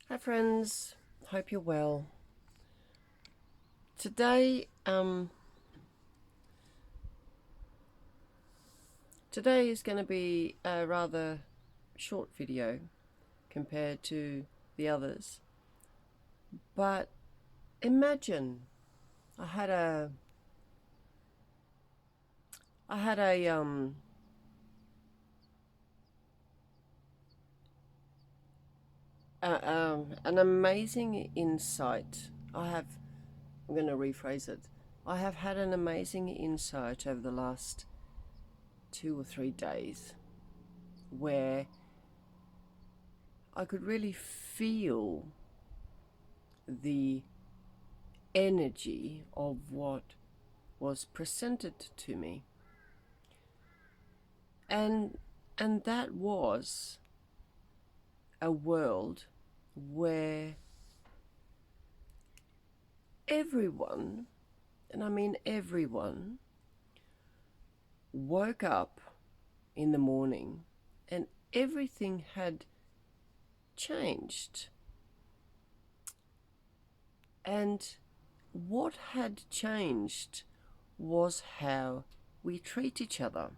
Hi friends, hope you're well. Today, today is going to be a rather short video compared to the others. But imagine I had a I had a an amazing insight. I'm going to rephrase it. I have had an amazing insight over the last 2 or 3 days where I could really feel the energy of what was presented to me. And that was a world where everyone, and I mean everyone, woke up in the morning and everything had changed. And what had changed was how we treat each other.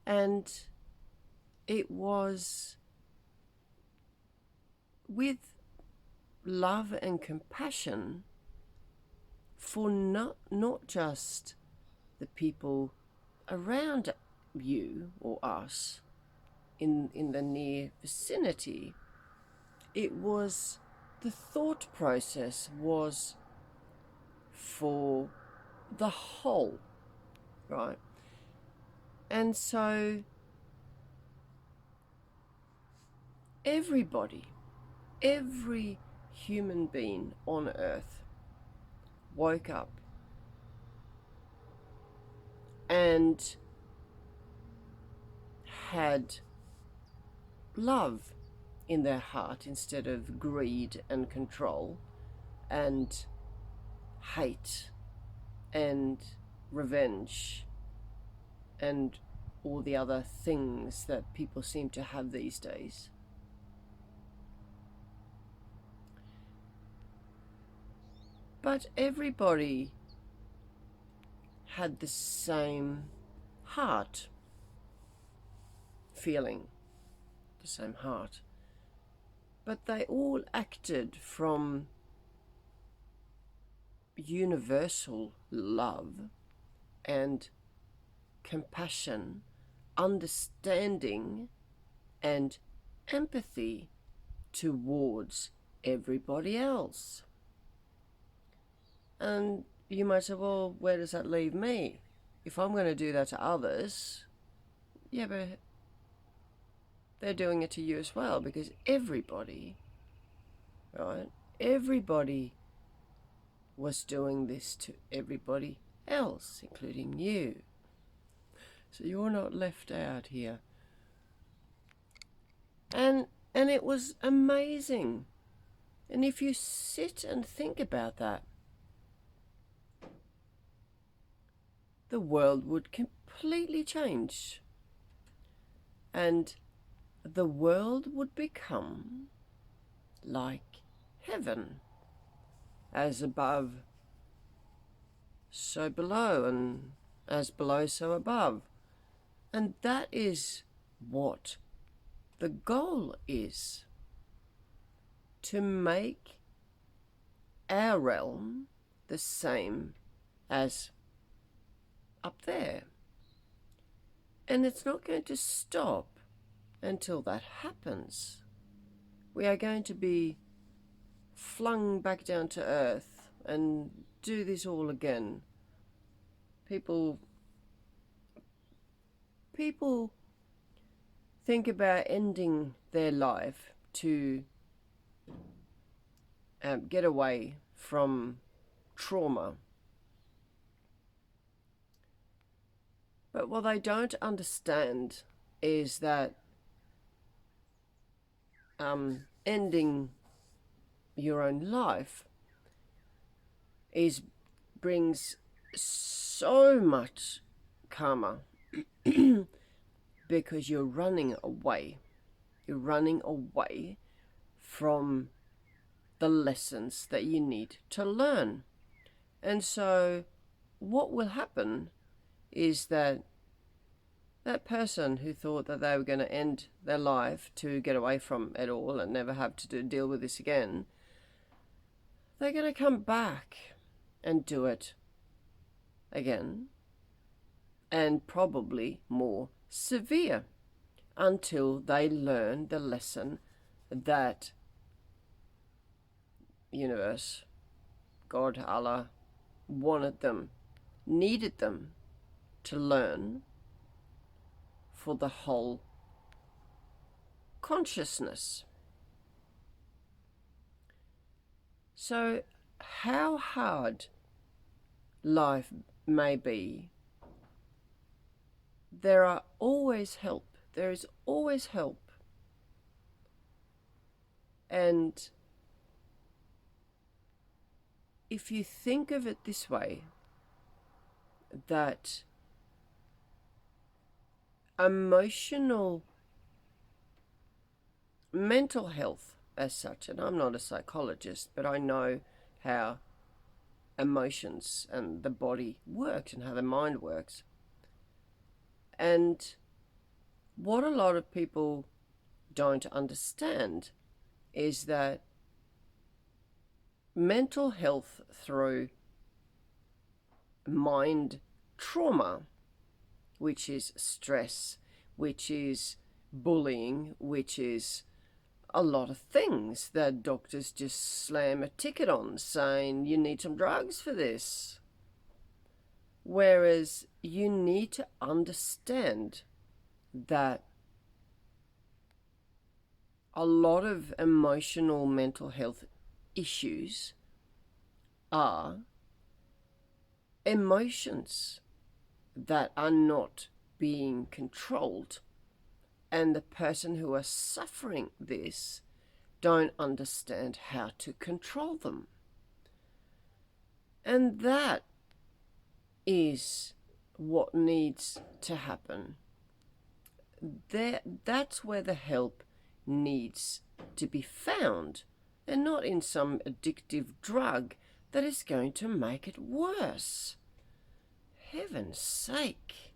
And it was with love and compassion for not just the people around you or us in the near vicinity. It was, the thought process was for the whole, right? And so everybody, every human being on earth woke up and had love in their heart instead of greed and control and hate and revenge and all the other things that people seem to have these days. But everybody had the same heart feeling, the same heart. But they all acted from universal love and compassion, understanding, and empathy towards everybody else. And you might say, well, where does that leave me? If I'm going to do that to others, yeah, but they're doing it to you as well, because everybody, right? Everybody was doing this to everybody else, including you. So you're not left out here. And it was amazing. And if you sit and think about that, the world would completely change. And the world would become like heaven. As above, so below, and as below, so above. And that is what the goal is, to make our realm the same as up there. And it's not going to stop until that happens. We are going to be flung back down to earth and do this all again. People think about ending their life to get away from trauma. But what they don't understand is that ending your own life brings so much karma because you're running away. You're running away from the lessons that you need to learn. And so what will happen is that that person who thought that they were going to end their life to get away from it all and never have to deal with this again, they're going to come back and do it again, and probably more severe, until they learn the lesson that universe, God, Allah, wanted them, needed them to learn for the whole consciousness. So how hard life may be, there are always help. There is always help. And if you think of it this way, that emotional, mental health as such, and I'm not a psychologist, but I know how emotions and the body works and how the mind works. And what a lot of people don't understand is that mental health through mind trauma, which is stress, which is bullying, which is a lot of things that doctors just slam a ticket on, saying you need some drugs for this. Whereas you need to understand that a lot of emotional mental health issues are emotions that are not being controlled, and the person who are suffering this don't understand how to control them. And that is what needs to happen. That's where the help needs to be found, and not in some addictive drug that is going to make it worse. Heaven's sake.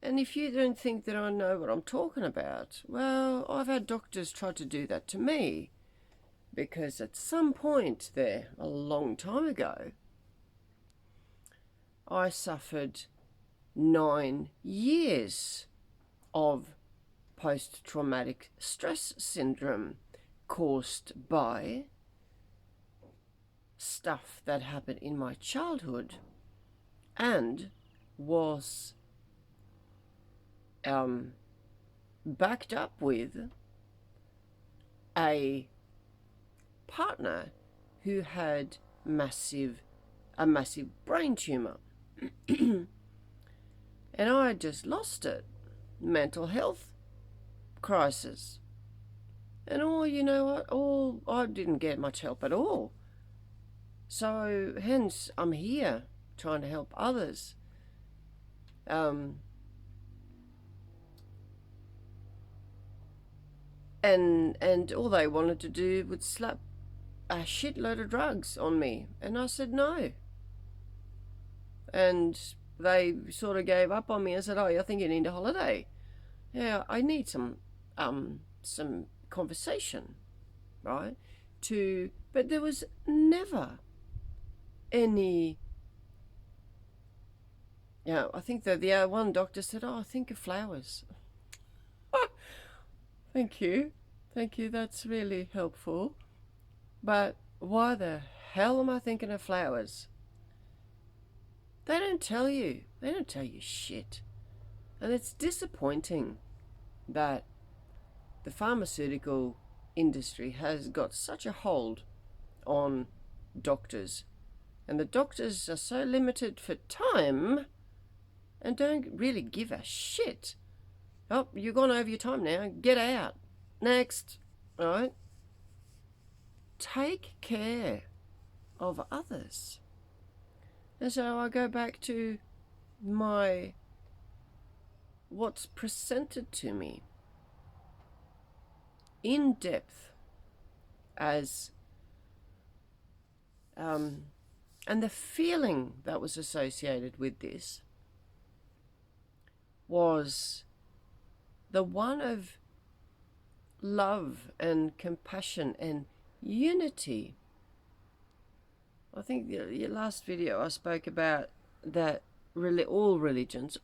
And if you don't think that I know what I'm talking about, well, I've had doctors try to do that to me, because at some point there, a long time ago, I suffered 9 years of post-traumatic stress syndrome caused by stuff that happened in my childhood, and was backed up with a partner who had a massive brain tumor. And I just lost it. Mental health crisis. And I didn't get much help at all. So hence I'm here trying to help others. And all they wanted to do was slap a shitload of drugs on me, and I said no. And they sort of gave up on me and said, "Oh, I think you need a holiday." Yeah, I need some conversation, right? But there was never any. Yeah, I think that the one doctor said, "Oh, think of flowers." Thank you, that's really helpful. But why the hell am I thinking of flowers? They don't tell you shit. And it's disappointing that the pharmaceutical industry has got such a hold on doctors, and the doctors are so limited for time and don't really give a shit. Oh, you've gone over your time now, get out. Next. All right? Take care of others. And so I go back to my what's presented to me in depth as and the feeling that was associated with this was the one of love and compassion and unity. I think the last video I spoke about that really all religions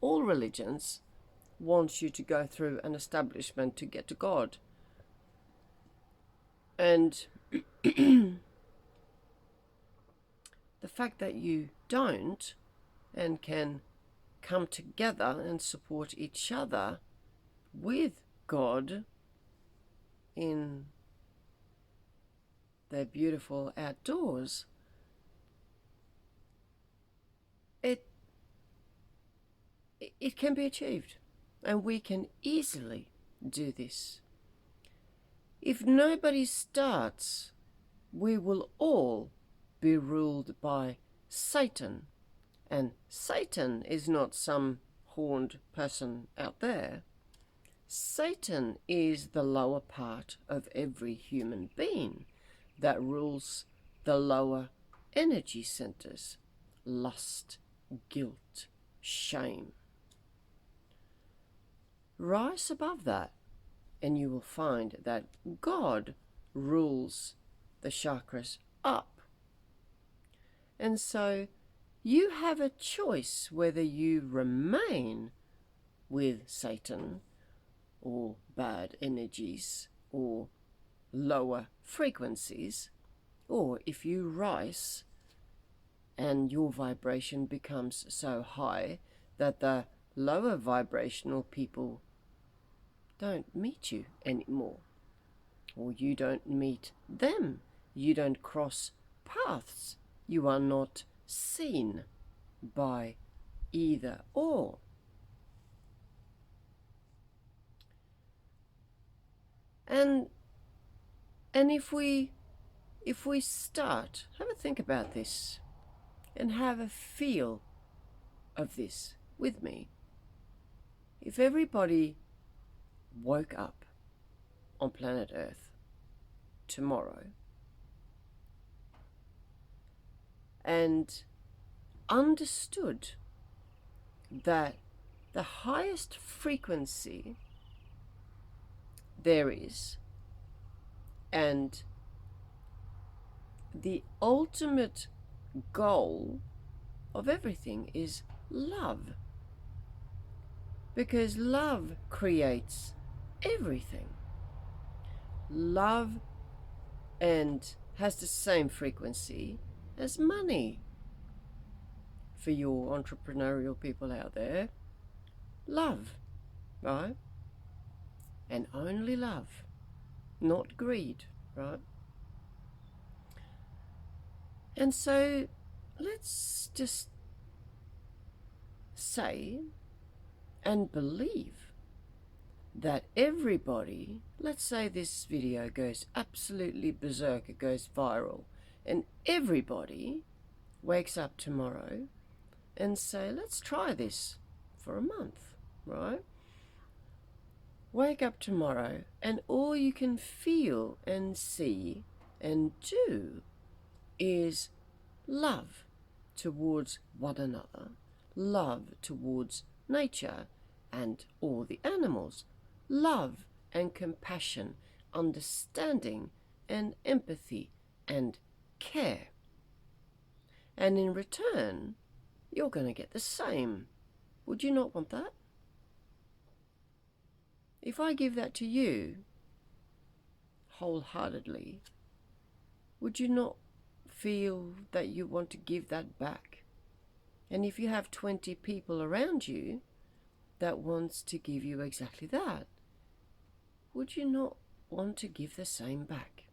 want you to go through an establishment to get to God. And the fact that you don't and can come together and support each other with God in the beautiful outdoors, it can be achieved, and we can easily do this. If nobody starts, we will all be ruled by Satan. And Satan is not some horned person out there. Satan is the lower part of every human being that rules the lower energy centers: lust, guilt, shame. Rise above that, and you will find that God rules the chakras up. And so you have a choice whether you remain with Satan or bad energies or lower frequencies, or if you rise and your vibration becomes so high that the lower vibrational people don't meet you anymore, or you don't meet them, you don't cross paths, you are not seen by either or. And if we start, have a think about this and have a feel of this with me. If everybody woke up on planet Earth tomorrow and understood that the highest frequency there is, and the ultimate goal of everything is love, because love creates everything. Love and has the same frequency as money. For your entrepreneurial people out there, love, right? And only love, not greed, right? And so let's just say and believe that everybody, let's say this video goes absolutely berserk, it goes viral, and everybody wakes up tomorrow and say, let's try this for a month, right? Wake up tomorrow and all you can feel and see and do is love towards one another, love towards nature and all the animals, love and compassion, understanding and empathy and care. And in return, you're going to get the same. Would you not want that? If I give that to you wholeheartedly, would you not feel that you want to give that back? And if you have 20 people around you that wants to give you exactly that, would you not want to give the same back?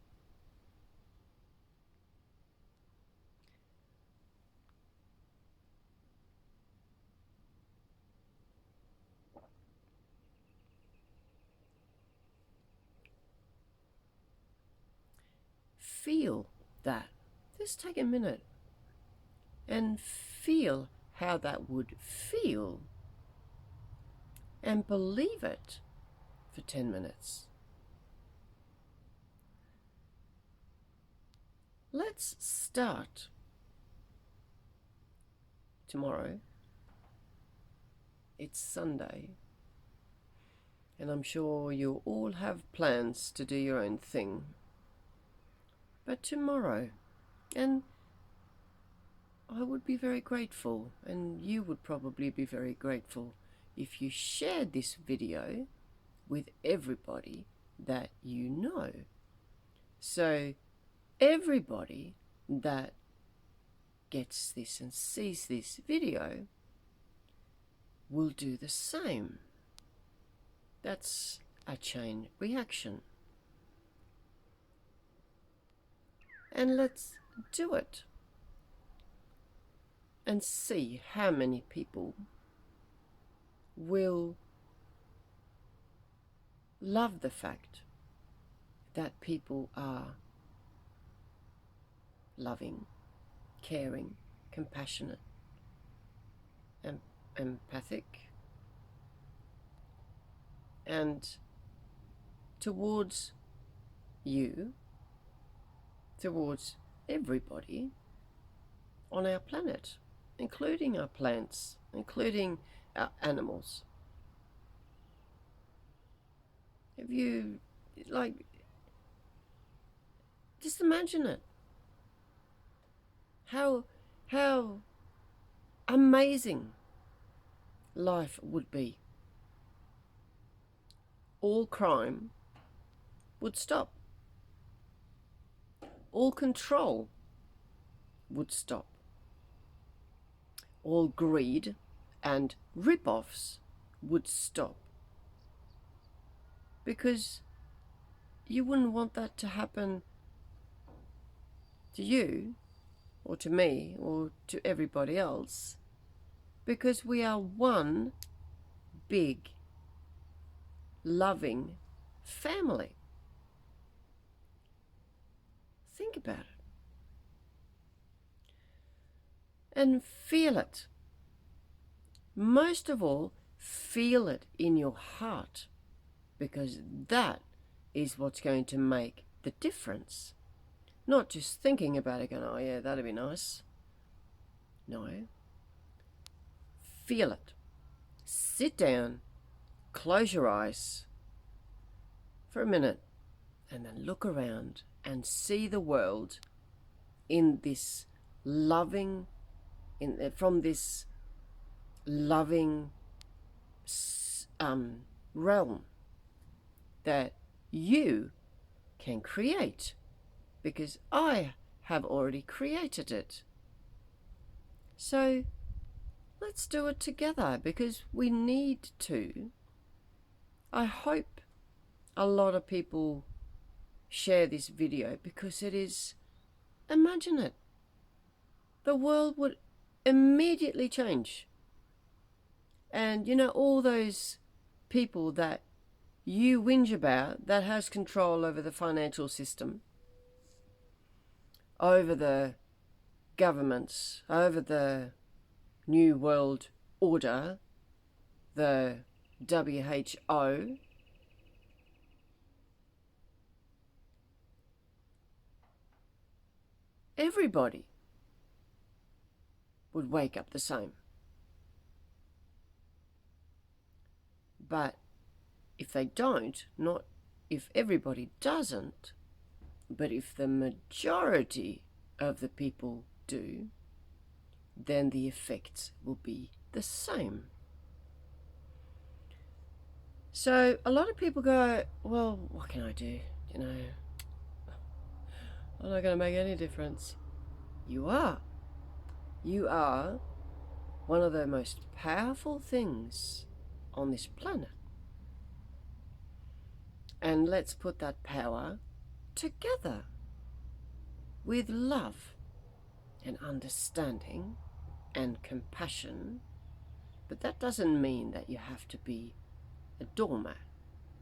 Feel that. Just take a minute and feel how that would feel. and believe it for 10 minutes. Let's start tomorrow. It's Sunday, and I'm sure you all have plans to do your own thing. But tomorrow, and I would be very grateful, and you would probably be very grateful, if you shared this video with everybody that you know. So everybody that gets this and sees this video will do the same. That's a chain reaction. And let's do it and see how many people will love the fact that people are loving, caring, compassionate, and empathic, and towards you, towards everybody on our planet, including our plants, including our animals. If you, just imagine it. How amazing life would be. All crime would stop. All control would stop. All greed and rip-offs would stop. Because you wouldn't want that to happen to you, or to me, or to everybody else, because we are one big, loving family. Think about it. And feel it. Most of all, feel it in your heart, because that is what's going to make the difference. Not just thinking about it going, oh yeah, that'd be nice. No. Feel it. Sit down, close your eyes for a minute, and then look around and see the world in this loving, from this loving realm that you can create, because I have already created it. So let's do it together, because we need to. I hope a lot of people share this video, because it is, imagine it, the world would immediately change. And you know, all those people that you whinge about that has control over the financial system, over the governments, over the New World Order, the WHO, everybody would wake up the same. But if they don't, not if everybody doesn't, but if the majority of the people do, then the effects will be the same. So a lot of people go, well, what can I do? You know, I'm not going to make any difference. You are. You are one of the most powerful things on this planet. And let's put that power together with love and understanding and compassion. But that doesn't mean that you have to be a doormat,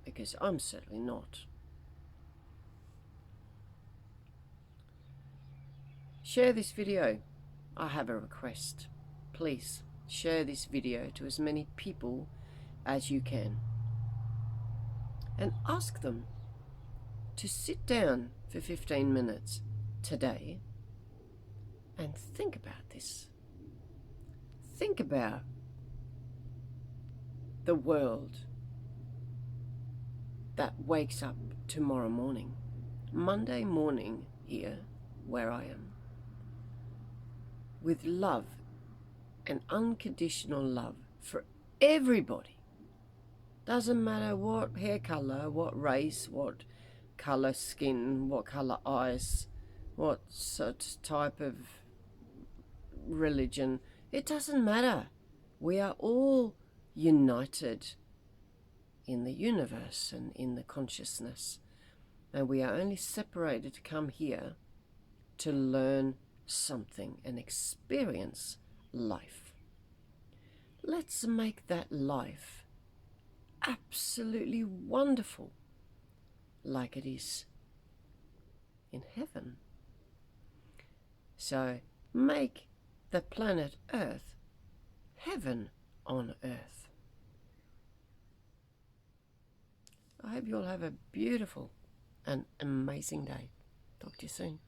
because I'm certainly not. Share this video. I have a request. Please share this video to as many people as you can. And ask them to sit down for 15 minutes today and think about this. Think about the world that wakes up tomorrow morning, Monday morning here, where I am, with love and unconditional love for everybody. Doesn't matter what hair colour, what race, what colour skin, what colour eyes, what such type of religion. It doesn't matter. We are all united in the universe and in the consciousness. And we are only separated to come here to learn something and experience life. Let's make that life absolutely wonderful, like it is in heaven. So make the planet Earth heaven on earth. I hope you all have a beautiful and amazing day. Talk to you soon.